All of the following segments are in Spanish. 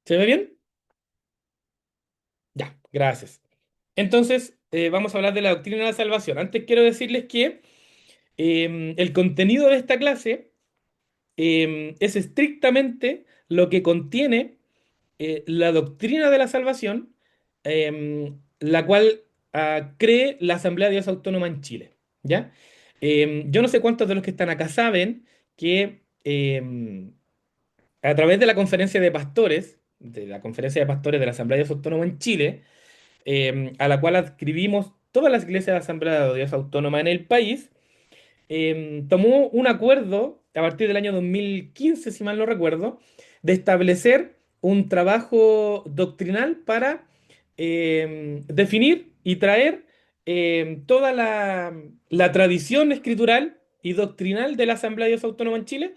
¿Se ve bien? Ya, gracias. Entonces, vamos a hablar de la doctrina de la salvación. Antes quiero decirles que el contenido de esta clase es estrictamente lo que contiene la doctrina de la salvación, la cual cree la Asamblea de Dios Autónoma en Chile. ¿Ya? Yo no sé cuántos de los que están acá saben que a través de la conferencia de pastores, de la conferencia de pastores de la Asamblea de Dios Autónoma en Chile, a la cual adscribimos todas las iglesias de la Asamblea de Dios Autónoma en el país, tomó un acuerdo a partir del año 2015, si mal no recuerdo, de establecer un trabajo doctrinal para definir y traer toda la tradición escritural y doctrinal de la Asamblea de Dios Autónoma en Chile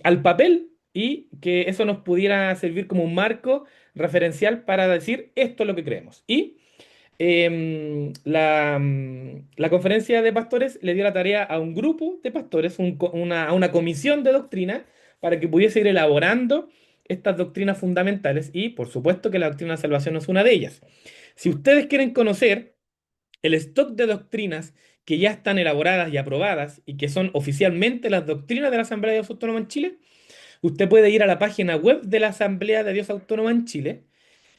al papel y que eso nos pudiera servir como un marco referencial para decir esto es lo que creemos. Y la conferencia de pastores le dio la tarea a un grupo de pastores, a una comisión de doctrina, para que pudiese ir elaborando estas doctrinas fundamentales y, por supuesto, que la doctrina de la salvación no es una de ellas. Si ustedes quieren conocer el stock de doctrinas que ya están elaboradas y aprobadas y que son oficialmente las doctrinas de la Asamblea de Dios Autónoma en Chile, usted puede ir a la página web de la Asamblea de Dios Autónoma en Chile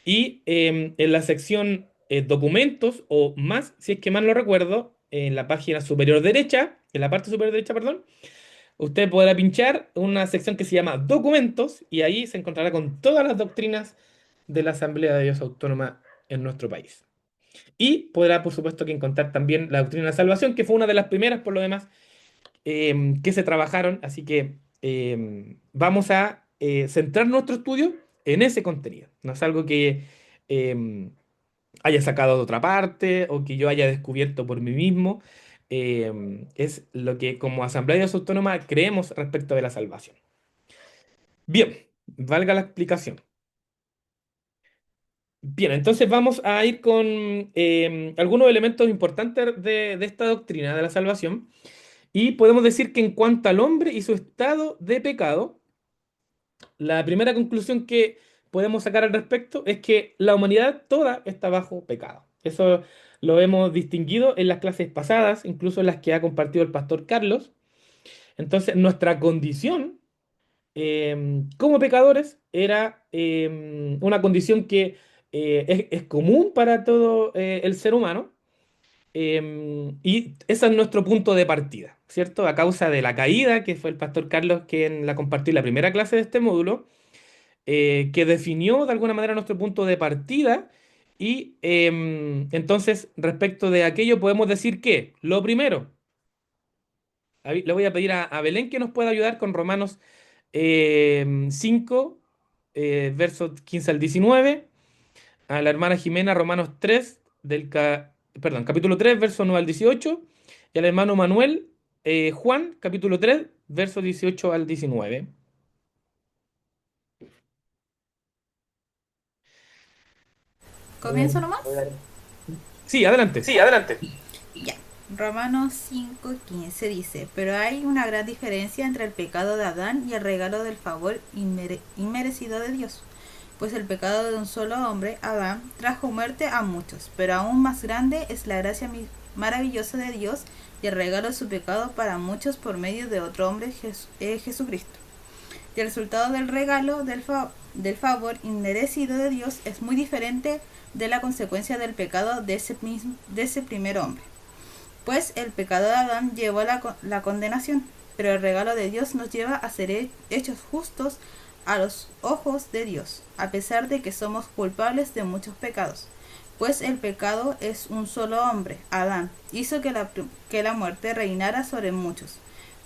y en la sección documentos o más, si es que mal no recuerdo, en la página superior derecha, en la parte superior derecha, perdón, usted podrá pinchar una sección que se llama documentos y ahí se encontrará con todas las doctrinas de la Asamblea de Dios Autónoma en nuestro país. Y podrá, por supuesto, que encontrar también la doctrina de la salvación, que fue una de las primeras, por lo demás, que se trabajaron. Así que vamos a centrar nuestro estudio en ese contenido. No es algo que haya sacado de otra parte o que yo haya descubierto por mí mismo. Es lo que como Asamblea de Dios Autónoma creemos respecto de la salvación. Bien, valga la explicación. Bien, entonces vamos a ir con algunos elementos importantes de esta doctrina de la salvación. Y podemos decir que en cuanto al hombre y su estado de pecado, la primera conclusión que podemos sacar al respecto es que la humanidad toda está bajo pecado. Eso lo hemos distinguido en las clases pasadas, incluso en las que ha compartido el pastor Carlos. Entonces, nuestra condición como pecadores era una condición que es común para todo el ser humano. Y ese es nuestro punto de partida, ¿cierto? A causa de la caída, que fue el pastor Carlos quien la compartió en la primera clase de este módulo, que definió de alguna manera nuestro punto de partida. Y entonces, respecto de aquello, podemos decir que, lo primero, le voy a pedir a Belén que nos pueda ayudar con Romanos 5, versos 15 al 19, a la hermana Jimena, Romanos 3, perdón, capítulo 3 verso 9 al 18, y al hermano Manuel, Juan, capítulo 3 verso 18 al 19. ¿Comienzo nomás? Sí, adelante. Sí, adelante. Ya. Romanos 5:15 dice, pero hay una gran diferencia entre el pecado de Adán y el regalo del favor inmerecido de Dios. Pues el pecado de un solo hombre, Adán, trajo muerte a muchos, pero aún más grande es la gracia maravillosa de Dios y el regalo de su pecado para muchos por medio de otro hombre, Jesucristo. Y el resultado del regalo del favor inmerecido de Dios es muy diferente de la consecuencia del pecado de ese primer hombre. Pues el pecado de Adán llevó la condenación, pero el regalo de Dios nos lleva a ser hechos justos a los ojos de Dios, a pesar de que somos culpables de muchos pecados. Pues el pecado es un solo hombre, Adán, hizo que la muerte reinara sobre muchos.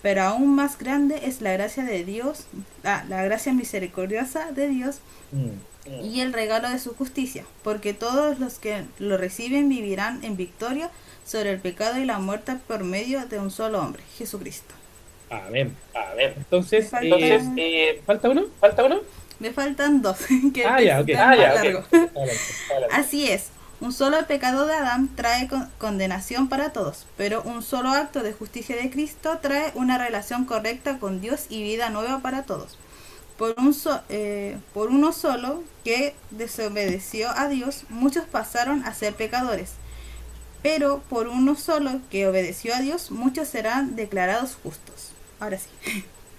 Pero aún más grande es la gracia de Dios, la gracia misericordiosa de Dios Mm. y el regalo de su justicia, porque todos los que lo reciben vivirán en victoria sobre el pecado y la muerte por medio de un solo hombre, Jesucristo. Amén. A ver, me Entonces, falta, entonces, ¿falta uno? ¿falta uno? Me faltan dos, que Ah, este ya, ok. está más Ok. largo. Adelante. Así es, un solo pecado de Adán trae condenación para todos, pero un solo acto de justicia de Cristo trae una relación correcta con Dios y vida nueva para todos. Por uno solo que desobedeció a Dios, muchos pasaron a ser pecadores. Pero por uno solo que obedeció a Dios, muchos serán declarados justos. Ahora sí.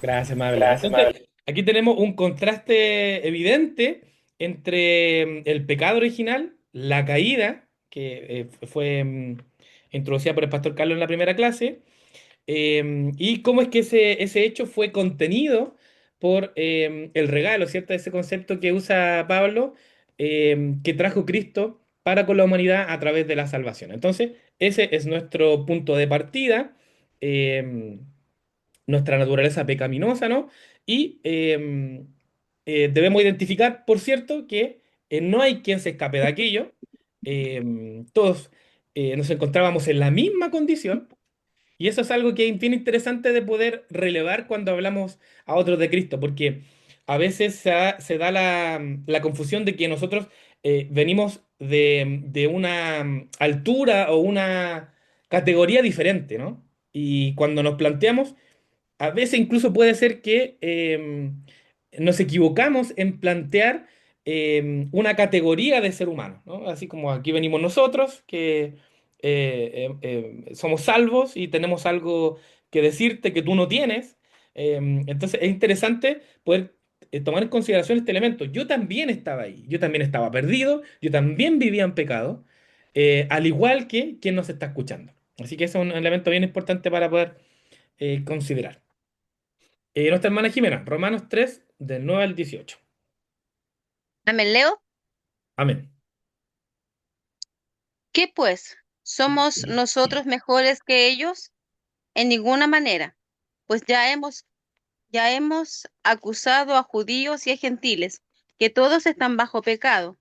Gracias, amable. Entonces, aquí tenemos un contraste evidente entre el pecado original, la caída, que fue introducida por el pastor Carlos en la primera clase, y cómo es que ese hecho fue contenido por el regalo, ¿cierto? Ese concepto que usa Pablo, que trajo Cristo para con la humanidad a través de la salvación. Entonces, ese es nuestro punto de partida. em, Nuestra naturaleza pecaminosa, ¿no? Y debemos identificar, por cierto, que no hay quien se escape de aquello. Todos nos encontrábamos en la misma condición y eso es algo que es bien interesante de poder relevar cuando hablamos a otros de Cristo, porque a veces se da la confusión de que nosotros venimos de una altura o una categoría diferente, ¿no? Y cuando nos planteamos a veces incluso puede ser que nos equivocamos en plantear una categoría de ser humano, ¿no? Así como aquí venimos nosotros, que somos salvos y tenemos algo que decirte que tú no tienes. Entonces es interesante poder tomar en consideración este elemento. Yo también estaba ahí, yo también estaba perdido, yo también vivía en pecado, al igual que quien nos está escuchando. Así que ese es un elemento bien importante para poder considerar. Nuestra hermana Jimena, Romanos 3 del 9 al 18. Amén, Leo. Amén. ¿Qué pues? ¿Somos nosotros mejores que ellos? En ninguna manera, pues ya hemos acusado a judíos y a gentiles, que todos están bajo pecado.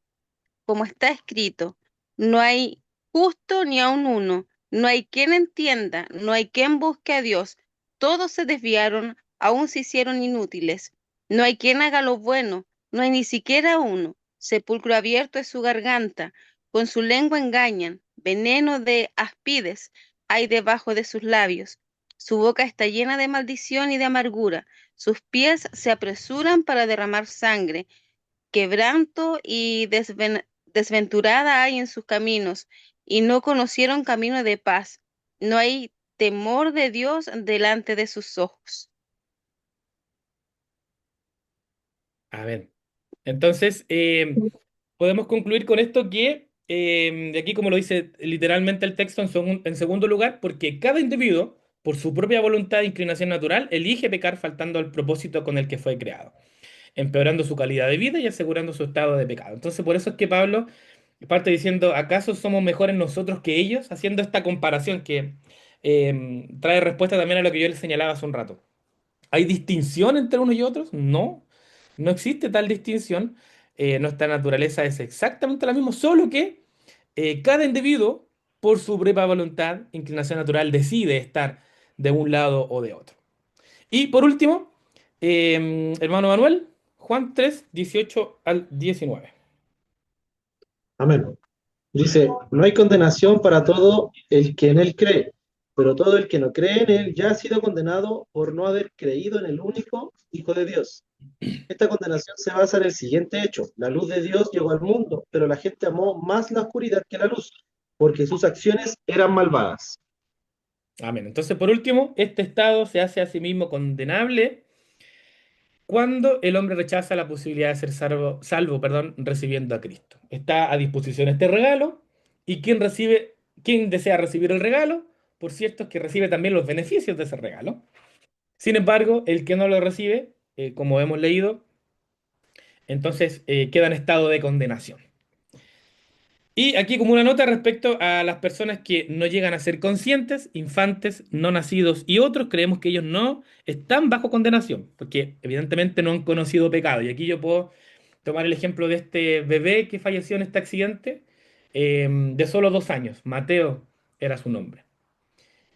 Como está escrito, no hay justo ni aun uno, no hay quien entienda, no hay quien busque a Dios. Todos se desviaron, aún se hicieron inútiles. No hay quien haga lo bueno, no hay ni siquiera uno. Sepulcro abierto es su garganta, con su lengua engañan, veneno de aspides hay debajo de sus labios. Su boca está llena de maldición y de amargura, sus pies se apresuran para derramar sangre, quebranto y desventurada hay en sus caminos, y no conocieron camino de paz. No hay temor de Dios delante de sus ojos. Amén. Entonces, podemos concluir con esto que, de aquí como lo dice literalmente el texto en segundo lugar, porque cada individuo, por su propia voluntad e inclinación natural, elige pecar faltando al propósito con el que fue creado, empeorando su calidad de vida y asegurando su estado de pecado. Entonces, por eso es que Pablo parte diciendo, ¿acaso somos mejores nosotros que ellos? Haciendo esta comparación que trae respuesta también a lo que yo les señalaba hace un rato. ¿Hay distinción entre unos y otros? No, no existe tal distinción. Nuestra naturaleza es exactamente la misma, solo que cada individuo, por su propia voluntad, inclinación natural, decide estar de un lado o de otro. Y por último, hermano Manuel, Juan 3 18 al 19. Amén. Dice, no hay condenación para todo el que en él cree, pero todo el que no cree en él ya ha sido condenado por no haber creído en el único Hijo de Dios. Esta condenación se basa en el siguiente hecho. La luz de Dios llegó al mundo, pero la gente amó más la oscuridad que la luz, porque sus acciones eran malvadas. Amén. Entonces, por último, este estado se hace a sí mismo condenable cuando el hombre rechaza la posibilidad de ser salvo, recibiendo a Cristo. Está a disposición este regalo y quien desea recibir el regalo, por cierto, es que recibe también los beneficios de ese regalo. Sin embargo, el que no lo recibe, como hemos leído, entonces queda en estado de condenación. Y aquí como una nota respecto a las personas que no llegan a ser conscientes, infantes, no nacidos y otros, creemos que ellos no están bajo condenación, porque evidentemente no han conocido pecado. Y aquí yo puedo tomar el ejemplo de este bebé que falleció en este accidente, de solo 2 años. Mateo era su nombre.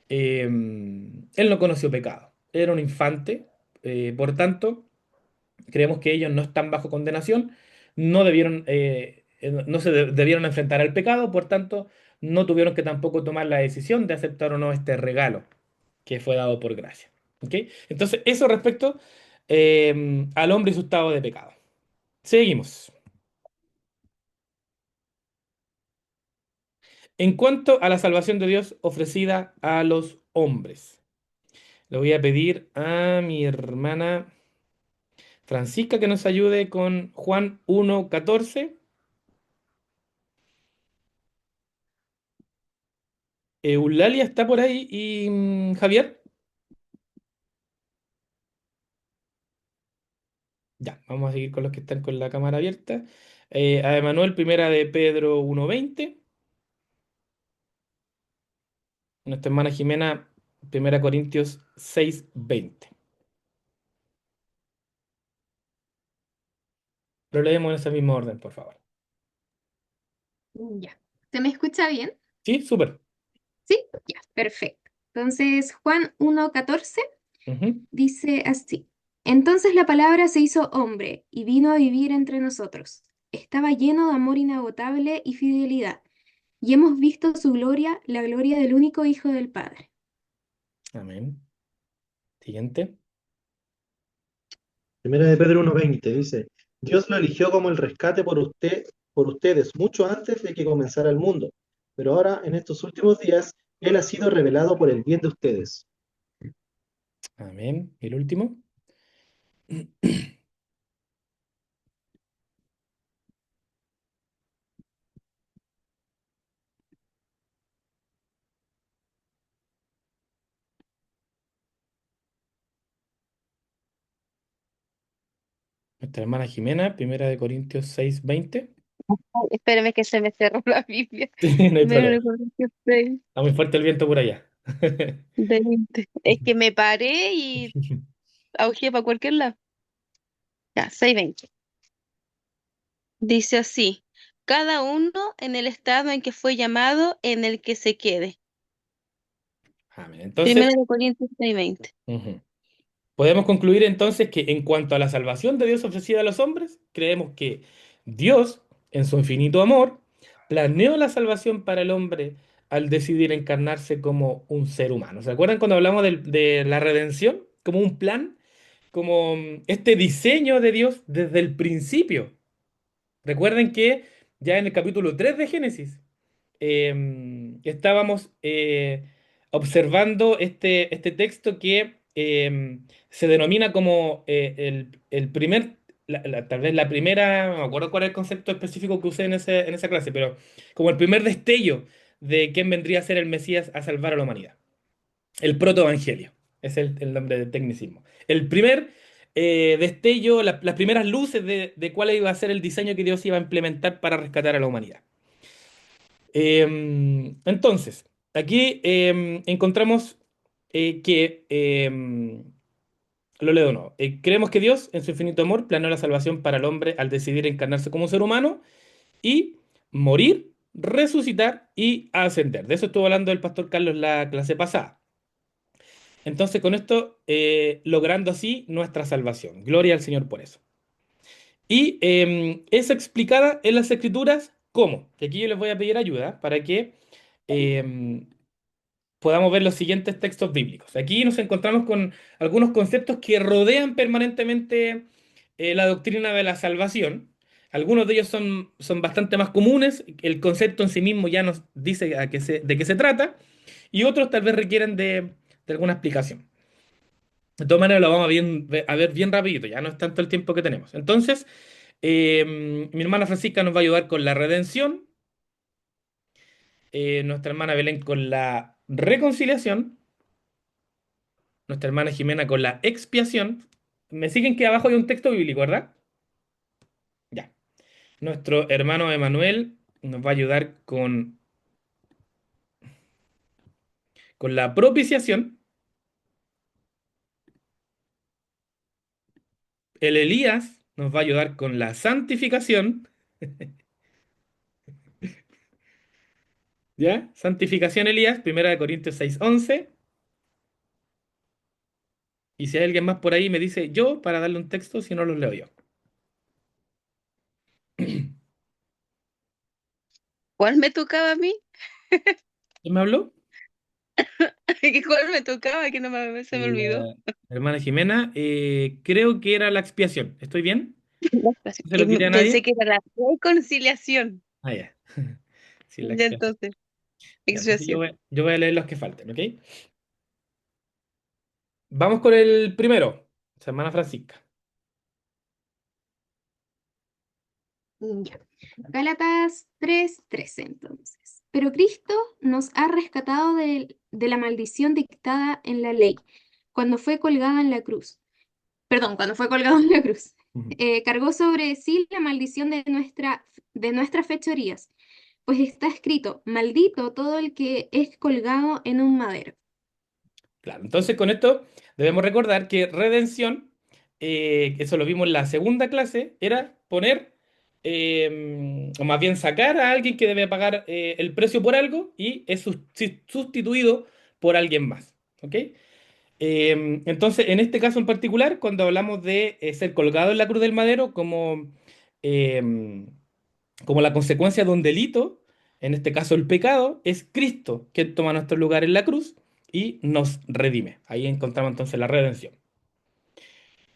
Él no conoció pecado, era un infante, por tanto, creemos que ellos no están bajo condenación, no se debieron enfrentar al pecado, por tanto, no tuvieron que tampoco tomar la decisión de aceptar o no este regalo que fue dado por gracia. ¿Ok? Entonces, eso respecto al hombre y su estado de pecado. Seguimos. En cuanto a la salvación de Dios ofrecida a los hombres, le voy a pedir a mi hermana Francisca que nos ayude con Juan 1:14. Eulalia está por ahí y Javier. Ya, vamos a seguir con los que están con la cámara abierta. A Emanuel, primera de Pedro 1:20. Nuestra hermana Jimena, primera Corintios 6:20. Lo leemos en ese mismo orden, por favor. Ya. ¿Se me escucha bien? Sí, súper. Sí, ya, perfecto. Entonces, Juan 1:14 Ujú. dice así. Entonces la palabra se hizo hombre y vino a vivir entre nosotros. Estaba lleno de amor inagotable y fidelidad, y hemos visto su gloria, la gloria del único Hijo del Padre. Amén. Siguiente. Primera de Pedro 1:20 dice, Dios lo eligió como el rescate por ustedes mucho antes de que comenzara el mundo, pero ahora en estos últimos días Él ha sido revelado por el bien de ustedes. Amén. ¿Y el último? Nuestra hermana Jimena, primera de Corintios 6:20. Espérame que se me cerró la Biblia. Sí, no hay Primero problema. de Corintios 6, Está muy fuerte el viento por allá. 20. Es que me paré y augé para cualquier lado. Ya, 6:20. Dice así, cada uno en el estado en que fue llamado, en el que se quede. Amén. Entonces, Primero de Corintios 6:20. ujú. Podemos concluir entonces que en cuanto a la salvación de Dios ofrecida a los hombres, creemos que Dios, en su infinito amor, planeó la salvación para el hombre al decidir encarnarse como un ser humano. ¿Se acuerdan cuando hablamos de la redención? Como un plan, como este diseño de Dios desde el principio. Recuerden que ya en el capítulo 3 de Génesis estábamos observando este texto que se denomina como el primer, tal vez la primera, no me acuerdo cuál es el concepto específico que usé en esa clase, pero como el primer destello de quién vendría a ser el Mesías a salvar a la humanidad. El protoevangelio, es el nombre del tecnicismo. El primer destello, las primeras luces de cuál iba a ser el diseño que Dios iba a implementar para rescatar a la humanidad. Entonces, aquí encontramos que, lo leo de nuevo. Creemos que Dios, en su infinito amor, planeó la salvación para el hombre al decidir encarnarse como un ser humano y morir, resucitar y ascender. De eso estuvo hablando el pastor Carlos la clase pasada. Entonces, con esto, logrando así nuestra salvación. Gloria al Señor por eso. Y es explicada en las Escrituras cómo. Que aquí yo les voy a pedir ayuda para que em, podamos ver los siguientes textos bíblicos. Aquí nos encontramos con algunos conceptos que rodean permanentemente la doctrina de la salvación. Algunos de ellos son bastante más comunes. El concepto en sí mismo ya nos dice de qué se trata. Y otros tal vez requieren de alguna explicación. De todas maneras, lo vamos a ver bien rapidito, ya no es tanto el tiempo que tenemos. Entonces, mi hermana Francisca nos va a ayudar con la redención, nuestra hermana Belén con la reconciliación, nuestra hermana Jimena con la expiación. Me siguen que abajo hay un texto bíblico, ¿verdad? Ya. Nuestro hermano Emanuel nos va a ayudar con la propiciación. El Elías nos va a ayudar con la santificación. ¿Ya? Santificación Elías, primera de Corintios 6:11. Y si hay alguien más por ahí, me dice yo para darle un texto, si no los leo yo. ¿Cuál me tocaba a mí? ¿Quién me habló? ¿Cuál me tocaba? Que se me olvidó. La hermana Jimena, creo que era la expiación. ¿Estoy bien? La expiación. ¿No se lo quité a Pensé nadie? que era la reconciliación. Ah, ya. Sí, la Ya expiación. entonces, Ya, entonces expiación. yo voy a leer los que falten, ¿ok? Vamos con el primero, hermana Francisca. Ya. Gálatas 3:13 entonces. Pero Cristo nos ha rescatado de la maldición dictada en la ley, cuando fue colgado en la cruz. Perdón, cuando fue colgado en la cruz. Ujú. Cargó sobre sí la maldición de nuestras fechorías, pues está escrito, maldito todo el que es colgado en un madero. Claro, entonces con esto debemos recordar que redención, eso lo vimos en la segunda clase, era poner, o más bien sacar a alguien que debe pagar el precio por algo y es sustituido por alguien más. ¿Ok? Entonces, en este caso en particular, cuando hablamos de ser colgado en la cruz del madero em, como la consecuencia de un delito, en este caso el pecado, es Cristo quien toma nuestro lugar en la cruz y nos redime. Ahí encontramos entonces la redención.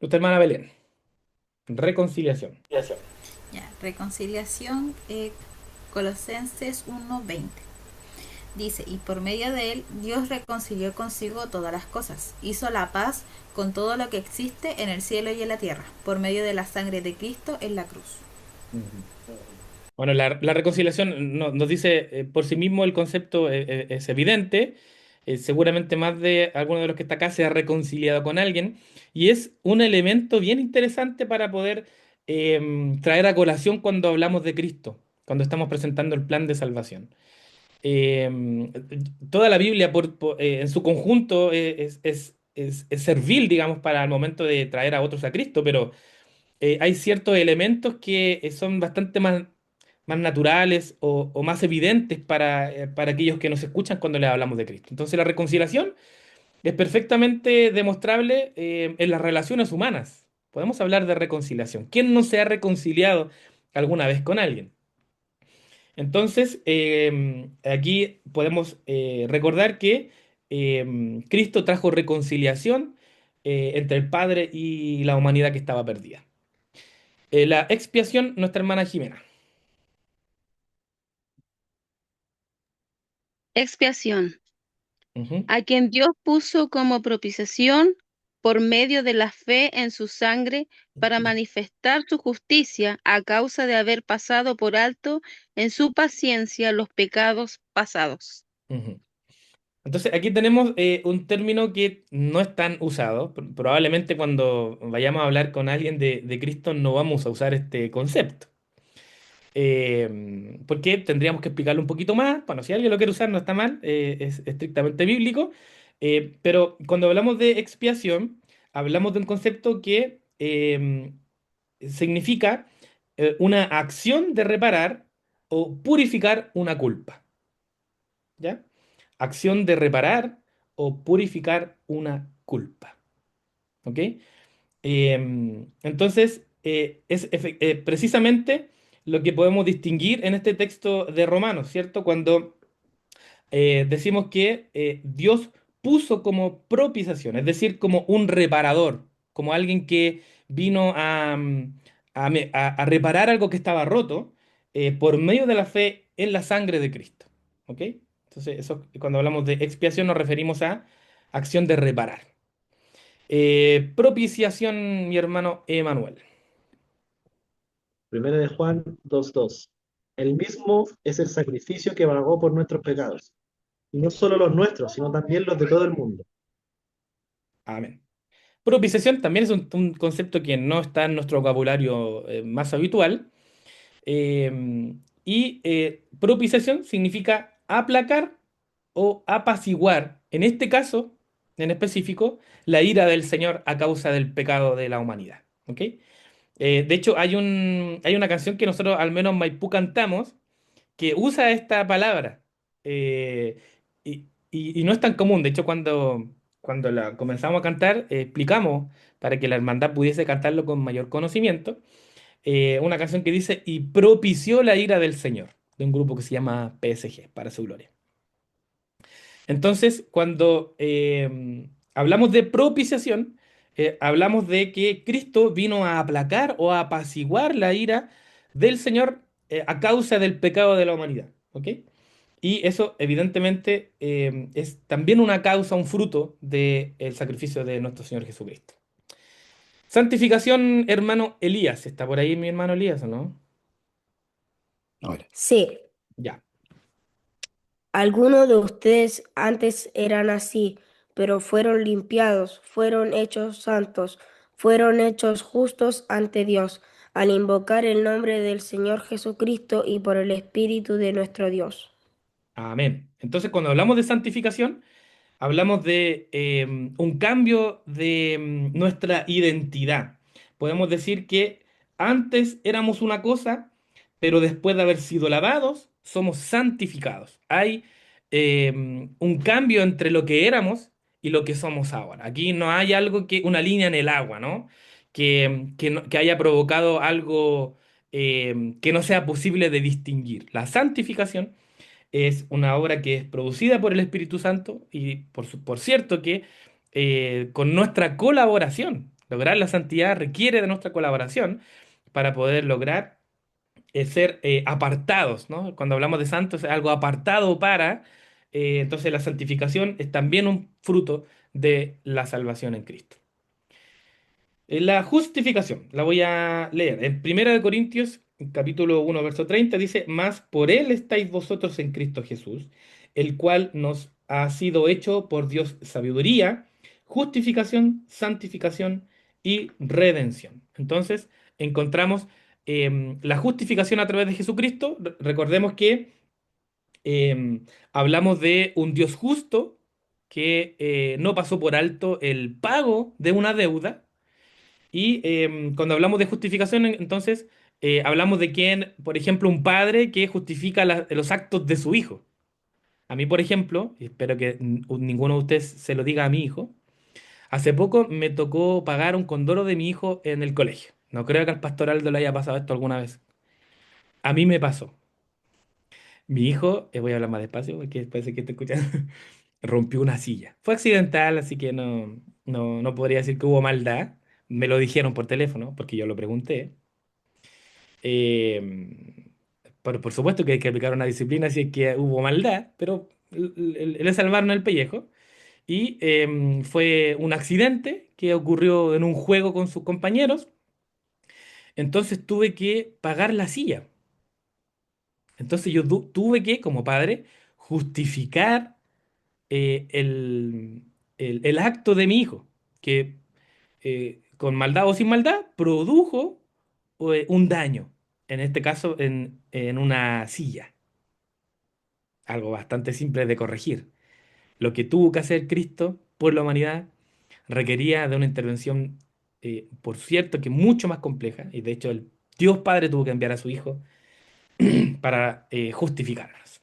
Nuestra hermana Belén, reconciliación. Ya, reconciliación, Colosenses 1:20. Dice, y por medio de él Dios reconcilió consigo todas las cosas, hizo la paz con todo lo que existe en el cielo y en la tierra, por medio de la sangre de Cristo en la cruz. Ujú. Bueno, la reconciliación nos dice por sí mismo el concepto es evidente. Seguramente más de alguno de los que está acá se ha reconciliado con alguien y es un elemento bien interesante para poder traer a colación cuando hablamos de Cristo, cuando estamos presentando el plan de salvación. Eh, Toda la Biblia en su conjunto es servil, digamos, para el momento de traer a otros a Cristo, pero hay ciertos elementos que son bastante más naturales o más evidentes para aquellos que nos escuchan cuando les hablamos de Cristo. Entonces la reconciliación es perfectamente demostrable en las relaciones humanas. Podemos hablar de reconciliación. ¿Quién no se ha reconciliado alguna vez con alguien? Entonces, aquí podemos recordar que Cristo trajo reconciliación entre el Padre y la humanidad que estaba perdida. La expiación, nuestra hermana Jimena. Expiación. Ujú, A quien Dios puso como propiciación por medio de la fe en su sangre para manifestar su justicia a causa de haber pasado por alto en su paciencia los pecados pasados. ujú. Entonces, aquí tenemos un término que no es tan usado. Probablemente cuando vayamos a hablar con alguien de Cristo no vamos a usar este concepto. Porque tendríamos que explicarlo un poquito más. Bueno, si alguien lo quiere usar no está mal, es estrictamente bíblico. Pero cuando hablamos de expiación, hablamos de un concepto que significa una acción de reparar o purificar una culpa. ¿Ya? Acción de reparar o purificar una culpa. ¿Ok? Entonces, es precisamente lo que podemos distinguir en este texto de Romanos, ¿cierto? Cuando decimos que Dios puso como propiciación, es decir, como un reparador, como alguien que vino a reparar algo que estaba roto por medio de la fe en la sangre de Cristo. ¿Ok? Entonces, eso, cuando hablamos de expiación nos referimos a acción de reparar. Propiciación, mi hermano Emanuel. Primera de Juan 2:2. El mismo es el sacrificio que pagó por nuestros pecados. Y no solo los nuestros, sino también los de todo el mundo. Amén. Propiciación también es un concepto que no está en nuestro vocabulario más habitual. Propiciación significa aplacar o apaciguar, en este caso, en específico, la ira del Señor a causa del pecado de la humanidad. ¿Ok? De hecho, hay una canción que nosotros, al menos en Maipú, cantamos que usa esta palabra. Y no es tan común. De hecho, cuando la comenzamos a cantar, explicamos para que la hermandad pudiese cantarlo con mayor conocimiento. Una canción que dice, y propició la ira del Señor, de un grupo que se llama PSG, para su gloria. Entonces, cuando hablamos de propiciación, hablamos de que Cristo vino a aplacar o a apaciguar la ira del Señor a causa del pecado de la humanidad. ¿Ok? Y eso, evidentemente, es también una causa, un fruto del sacrificio de nuestro Señor Jesucristo. Santificación, hermano Elías. ¿Está por ahí mi hermano Elías o no? Ahora. Sí, Ya. algunos de ustedes antes eran así, pero fueron limpiados, fueron hechos santos, fueron hechos justos ante Dios, al invocar el nombre del Señor Jesucristo y por el Espíritu de nuestro Dios. Amén. Entonces, cuando hablamos de santificación, hablamos de un cambio de nuestra identidad. Podemos decir que antes éramos una cosa, pero después de haber sido lavados, somos santificados. Hay un cambio entre lo que éramos y lo que somos ahora. Aquí no hay algo que, una línea en el agua, ¿no? Que haya provocado algo que no sea posible de distinguir. La santificación es una obra que es producida por el Espíritu Santo y por cierto que con nuestra colaboración, lograr la santidad requiere de nuestra colaboración para poder lograr ser apartados, ¿no? Cuando hablamos de santos es algo apartado para, entonces la santificación es también un fruto de la salvación en Cristo. La justificación, la voy a leer. En 1 capítulo 1, verso 30 dice, mas por él estáis vosotros en Cristo Jesús, el cual nos ha sido hecho por Dios sabiduría, justificación, santificación y redención. Entonces, encontramos la justificación a través de Jesucristo. Recordemos que hablamos de un Dios justo que no pasó por alto el pago de una deuda y cuando hablamos de justificación, entonces hablamos de quién, por ejemplo, un padre que justifica los actos de su hijo. A mí, por ejemplo, y espero que ninguno de ustedes se lo diga a mi hijo, hace poco me tocó pagar un condoro de mi hijo en el colegio. No creo que al pastor Aldo le haya pasado esto alguna vez. A mí me pasó. Mi hijo, voy a hablar más despacio porque parece que estoy escuchando, rompió una silla. Fue accidental, así que no podría decir que hubo maldad. Me lo dijeron por teléfono porque yo lo pregunté. Eh, por supuesto que hay que aplicar una disciplina si es que hubo maldad, pero le salvaron el pellejo. Y fue un accidente que ocurrió en un juego con sus compañeros. Entonces tuve que pagar la silla. Entonces yo tuve que, como padre, justificar el acto de mi hijo, que con maldad o sin maldad produjo un daño. En este caso, en una silla. Algo bastante simple de corregir. Lo que tuvo que hacer Cristo por la humanidad requería de una intervención, por cierto, que mucho más compleja, y de hecho el Dios Padre tuvo que enviar a su Hijo para justificarnos.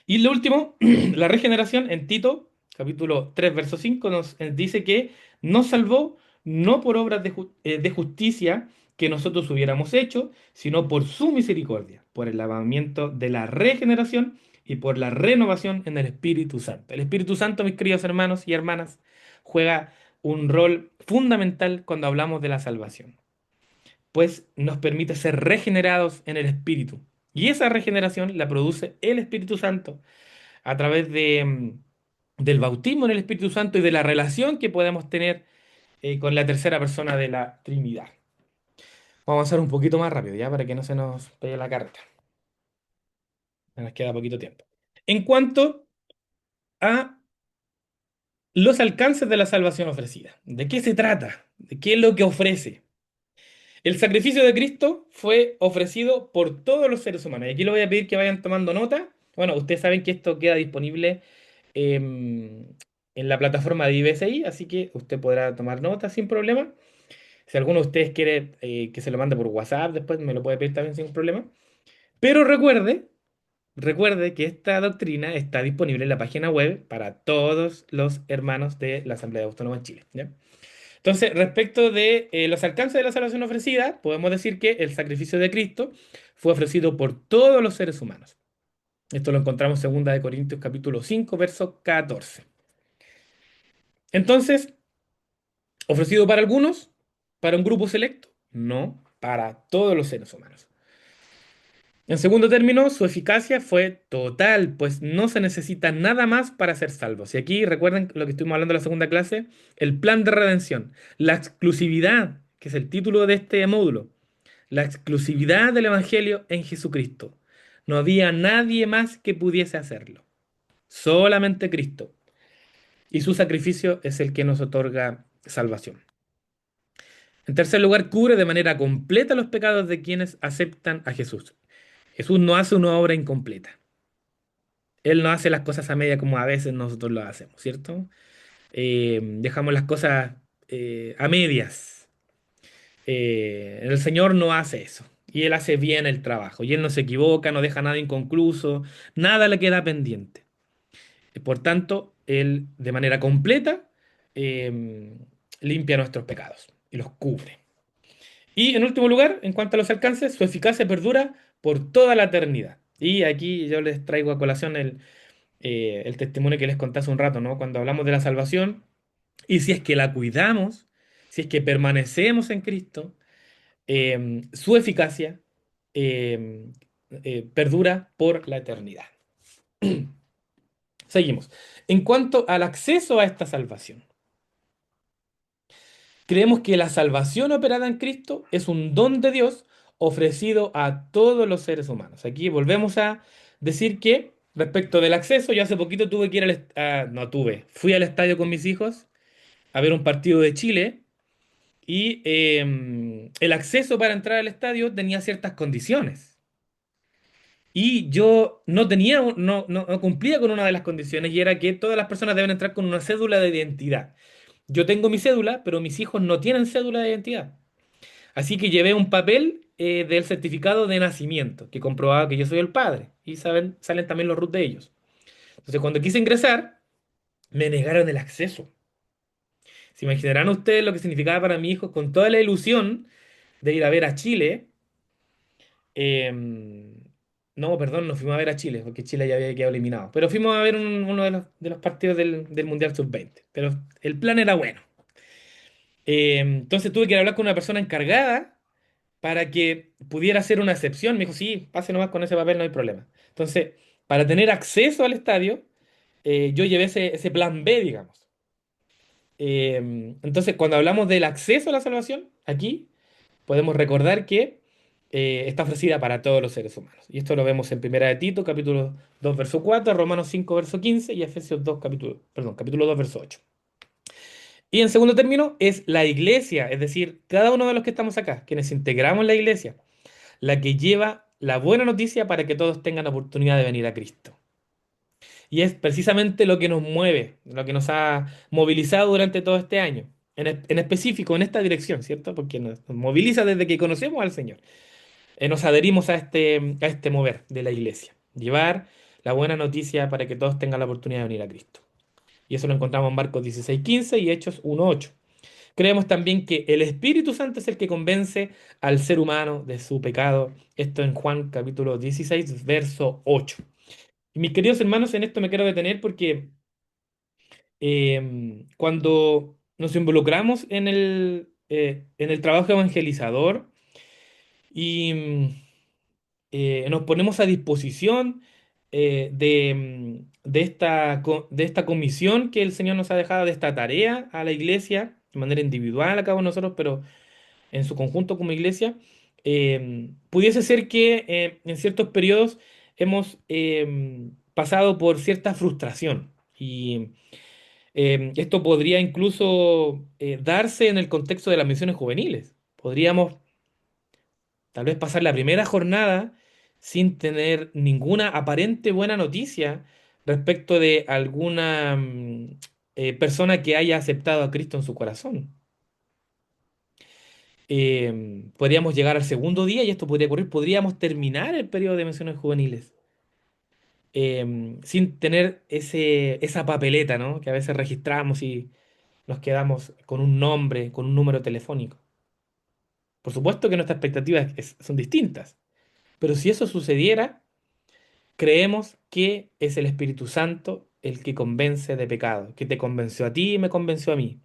Y lo último, la regeneración en Tito, capítulo 3 verso 5 nos dice que nos salvó no por obras de justicia que nosotros hubiéramos hecho, sino por su misericordia, por el lavamiento de la regeneración y por la renovación en el Espíritu Santo. El Espíritu Santo, mis queridos hermanos y hermanas, juega un rol fundamental cuando hablamos de la salvación, pues nos permite ser regenerados en el Espíritu. Y esa regeneración la produce el Espíritu Santo a través del bautismo en el Espíritu Santo y de la relación que podemos tener con la tercera persona de la Trinidad. Vamos a avanzar un poquito más rápido, ¿ya? Para que no se nos pegue la carta. Nos queda poquito tiempo. En cuanto a los alcances de la salvación ofrecida, ¿de qué se trata? ¿De qué es lo que ofrece? El sacrificio de Cristo fue ofrecido por todos los seres humanos. Y aquí le voy a pedir que vayan tomando nota. Bueno, ustedes saben que esto queda disponible en la plataforma de IBSI, así que usted podrá tomar nota sin problema. Si alguno de ustedes quiere que se lo mande por WhatsApp, después me lo puede pedir también sin problema. Pero recuerde que esta doctrina está disponible en la página web para todos los hermanos de la Asamblea Autónoma en Chile, ¿ya? Entonces, respecto de los alcances de la salvación ofrecida, podemos decir que el sacrificio de Cristo fue ofrecido por todos los seres humanos. Esto lo encontramos en 2 de Corintios capítulo 5, verso 14. Entonces, ofrecido para algunos, para un grupo selecto, no para todos los seres humanos. En segundo término, su eficacia fue total, pues no se necesita nada más para ser salvos. Y aquí recuerden lo que estuvimos hablando en la segunda clase, el plan de redención, la exclusividad, que es el título de este módulo, la exclusividad del Evangelio en Jesucristo. No había nadie más que pudiese hacerlo, solamente Cristo. Y su sacrificio es el que nos otorga salvación. En tercer lugar, cubre de manera completa los pecados de quienes aceptan a Jesús. Jesús no hace una obra incompleta. Él no hace las cosas a media como a veces nosotros lo hacemos, ¿cierto? Dejamos las cosas a medias. El Señor no hace eso. Y Él hace bien el trabajo. Y Él no se equivoca, no deja nada inconcluso, nada le queda pendiente. Por tanto, Él de manera completa eh, limpia nuestros pecados y los cubre. Y en último lugar, en cuanto a los alcances, su eficacia perdura por toda la eternidad. Y aquí yo les traigo a colación el testimonio que les conté hace un rato, ¿no? Cuando hablamos de la salvación, y si es que la cuidamos, si es que permanecemos en Cristo, su eficacia eh, perdura por la eternidad. Seguimos. En cuanto al acceso a esta salvación, creemos que la salvación operada en Cristo es un don de Dios ofrecido a todos los seres humanos. Aquí volvemos a decir que respecto del acceso, yo hace poquito tuve que ir no tuve, fui al estadio con mis hijos a ver un partido de Chile y el acceso para entrar al estadio tenía ciertas condiciones. Y yo no tenía, no cumplía con una de las condiciones y era que todas las personas deben entrar con una cédula de identidad. Yo tengo mi cédula, pero mis hijos no tienen cédula de identidad. Así que llevé un papel del certificado de nacimiento que comprobaba que yo soy el padre. Y salen también los RUT de ellos. Entonces, cuando quise ingresar, me negaron el acceso. Se imaginarán ustedes lo que significaba para mi hijo con toda la ilusión de ir a ver a Chile. No, perdón, no fuimos a ver a Chile, porque Chile ya había quedado eliminado. Pero fuimos a ver uno de los partidos del Mundial Sub-20. Pero el plan era bueno. Entonces tuve que hablar con una persona encargada para que pudiera hacer una excepción. Me dijo, sí, pase nomás con ese papel, no hay problema. Entonces, para tener acceso al estadio, yo llevé ese plan B, digamos. Entonces, cuando hablamos del acceso a la salvación, aquí podemos recordar que está ofrecida para todos los seres humanos. Y esto lo vemos en Primera de Tito, capítulo 2, verso 4, Romanos 5, verso 15 y Efesios 2, capítulo 2, verso 8. Y en segundo término, es la iglesia, es decir, cada uno de los que estamos acá, quienes integramos la iglesia, la que lleva la buena noticia para que todos tengan la oportunidad de venir a Cristo. Y es precisamente lo que nos mueve, lo que nos ha movilizado durante todo este año, en específico en esta dirección, ¿cierto? Porque nos moviliza desde que conocemos al Señor. Nos adherimos a este mover de la iglesia, llevar la buena noticia para que todos tengan la oportunidad de venir a Cristo. Y eso lo encontramos en Marcos 16:15 y Hechos 1:8. Creemos también que el Espíritu Santo es el que convence al ser humano de su pecado. Esto en Juan capítulo 16, verso 8. Y mis queridos hermanos, en esto me quiero detener porque cuando nos involucramos en el trabajo evangelizador y nos ponemos a disposición de esta comisión que el Señor nos ha dejado, de esta tarea a la iglesia, de manera individual a cada uno de nosotros, pero en su conjunto como iglesia, pudiese ser que en ciertos periodos hemos pasado por cierta frustración y esto podría incluso darse en el contexto de las misiones juveniles. Podríamos tal vez pasar la primera jornada sin tener ninguna aparente buena noticia respecto de alguna persona que haya aceptado a Cristo en su corazón. Podríamos llegar al segundo día y esto podría ocurrir. Podríamos terminar el periodo de misiones juveniles sin tener esa papeleta, ¿no? Que a veces registramos y nos quedamos con un nombre, con un número telefónico. Por supuesto que nuestras expectativas son distintas, pero si eso sucediera, creemos que es el Espíritu Santo el que convence de pecado, que te convenció a ti y me convenció a mí.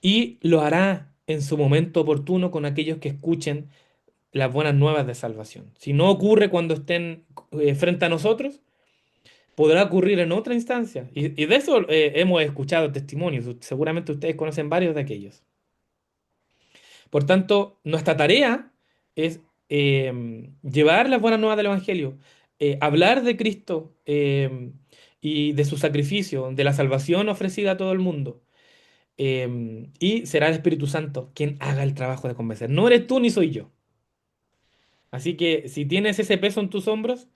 Y lo hará en su momento oportuno con aquellos que escuchen las buenas nuevas de salvación. Si no ocurre cuando estén frente a nosotros, podrá ocurrir en otra instancia. Y de eso hemos escuchado testimonios. Seguramente ustedes conocen varios de aquellos. Por tanto, nuestra tarea es llevar las buenas nuevas del Evangelio, hablar de Cristo y de su sacrificio, de la salvación ofrecida a todo el mundo. Y será el Espíritu Santo quien haga el trabajo de convencer. No eres tú ni soy yo. Así que si tienes ese peso en tus hombros,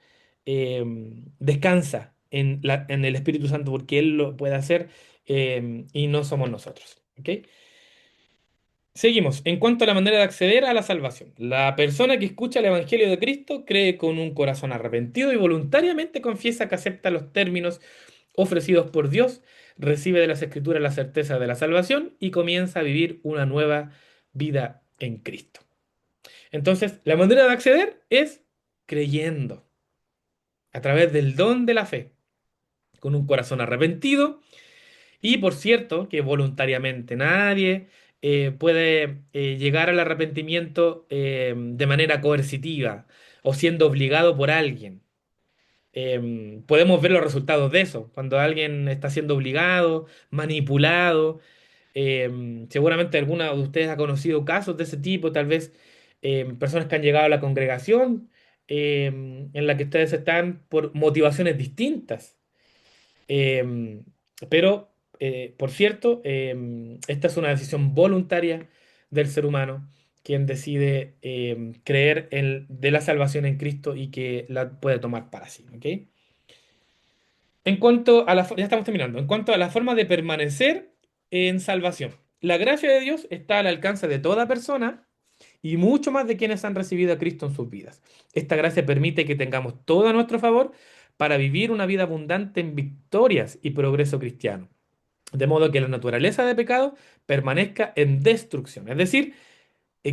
descansa en el Espíritu Santo porque Él lo puede hacer y no somos nosotros. ¿Ok? Seguimos. En cuanto a la manera de acceder a la salvación, la persona que escucha el Evangelio de Cristo cree con un corazón arrepentido y voluntariamente confiesa que acepta los términos ofrecidos por Dios, recibe de las Escrituras la certeza de la salvación y comienza a vivir una nueva vida en Cristo. Entonces, la manera de acceder es creyendo a través del don de la fe, con un corazón arrepentido y por cierto que voluntariamente nadie puede llegar al arrepentimiento de manera coercitiva o siendo obligado por alguien. Podemos ver los resultados de eso, cuando alguien está siendo obligado, manipulado. Seguramente alguna de ustedes ha conocido casos de ese tipo, tal vez personas que han llegado a la congregación en la que ustedes están por motivaciones distintas. Em, pero, por cierto, esta es una decisión voluntaria del ser humano, quien decide creer de la salvación en Cristo y que la puede tomar para sí. ¿Ok? En cuanto a ya estamos terminando. En cuanto a la forma de permanecer en salvación, la gracia de Dios está al alcance de toda persona y mucho más de quienes han recibido a Cristo en sus vidas. Esta gracia permite que tengamos todo a nuestro favor para vivir una vida abundante en victorias y progreso cristiano. De modo que la naturaleza de pecado permanezca en destrucción. Es decir,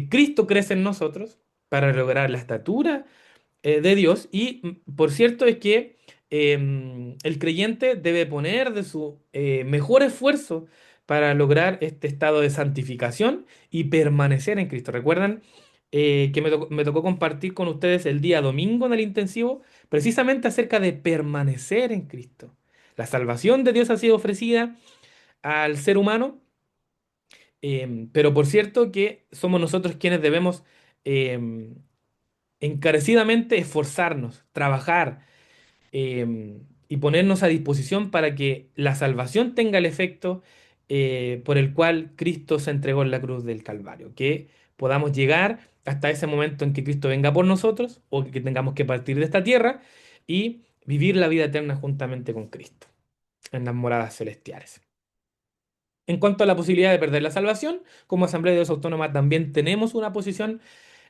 Cristo crece en nosotros para lograr la estatura de Dios y por cierto es que el creyente debe poner de su mejor esfuerzo para lograr este estado de santificación y permanecer en Cristo. ¿Recuerdan que me tocó compartir con ustedes el día domingo en el intensivo precisamente acerca de permanecer en Cristo? La salvación de Dios ha sido ofrecida al ser humano, pero por cierto que somos nosotros quienes debemos em, encarecidamente esforzarnos, trabajar y ponernos a disposición para que la salvación tenga el efecto por el cual Cristo se entregó en la cruz del Calvario, que podamos llegar hasta ese momento en que Cristo venga por nosotros o que tengamos que partir de esta tierra y vivir la vida eterna juntamente con Cristo en las moradas celestiales. En cuanto a la posibilidad de perder la salvación, como Asamblea de Dios Autónoma también tenemos una posición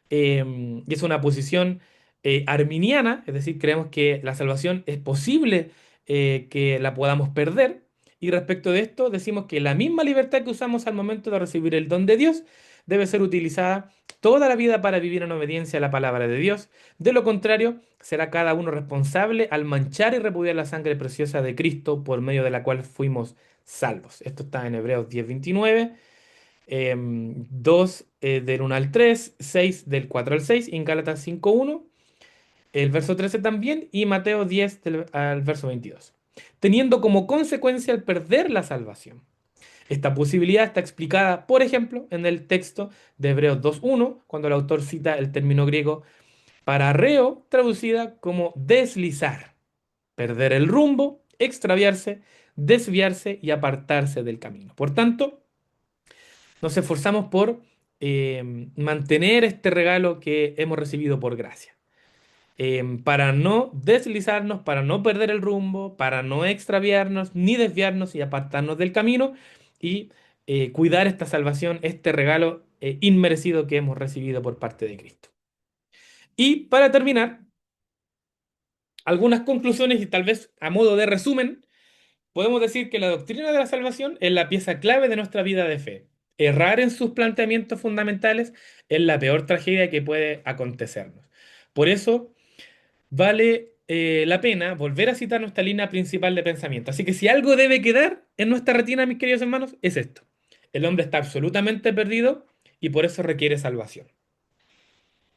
y es una posición arminiana, es decir, creemos que la salvación es posible que la podamos perder. Y respecto de esto, decimos que la misma libertad que usamos al momento de recibir el don de Dios debe ser utilizada toda la vida para vivir en obediencia a la palabra de Dios. De lo contrario, será cada uno responsable al manchar y repudiar la sangre preciosa de Cristo por medio de la cual fuimos salvos. Esto está en Hebreos 10:29. 2 del 1 al 3, 6 del 4 al 6, y en Gálatas 5:1, el verso 13 también, y Mateo 10 al verso 22. Teniendo como consecuencia el perder la salvación. Esta posibilidad está explicada, por ejemplo, en el texto de Hebreos 2:1, cuando el autor cita el término griego pararreo, traducida como deslizar, perder el rumbo, extraviarse, desviarse y apartarse del camino. Por tanto, nos esforzamos por mantener este regalo que hemos recibido por gracia. Para no deslizarnos, para no perder el rumbo, para no extraviarnos, ni desviarnos y apartarnos del camino y cuidar esta salvación, este regalo inmerecido que hemos recibido por parte de Cristo. Y para terminar, algunas conclusiones y tal vez a modo de resumen, podemos decir que la doctrina de la salvación es la pieza clave de nuestra vida de fe. Errar en sus planteamientos fundamentales es la peor tragedia que puede acontecernos. Por eso, vale la pena volver a citar nuestra línea principal de pensamiento. Así que si algo debe quedar en nuestra retina, mis queridos hermanos, es esto. El hombre está absolutamente perdido y por eso requiere salvación.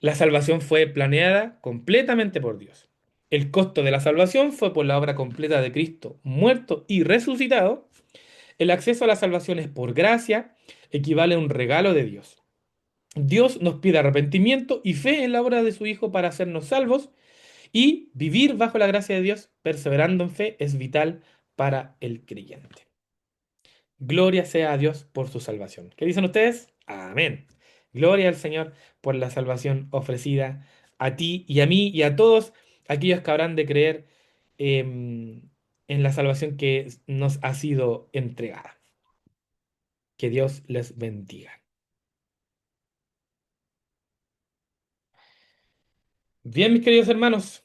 La salvación fue planeada completamente por Dios. El costo de la salvación fue por la obra completa de Cristo, muerto y resucitado. El acceso a la salvación es por gracia, equivale a un regalo de Dios. Dios nos pide arrepentimiento y fe en la obra de su Hijo para hacernos salvos y vivir bajo la gracia de Dios, perseverando en fe, es vital para el creyente. Gloria sea a Dios por su salvación. ¿Qué dicen ustedes? Amén. Gloria al Señor por la salvación ofrecida a ti y a mí y a todos aquellos que habrán de creer en la salvación que nos ha sido entregada. Que Dios les bendiga. Bien, mis queridos hermanos,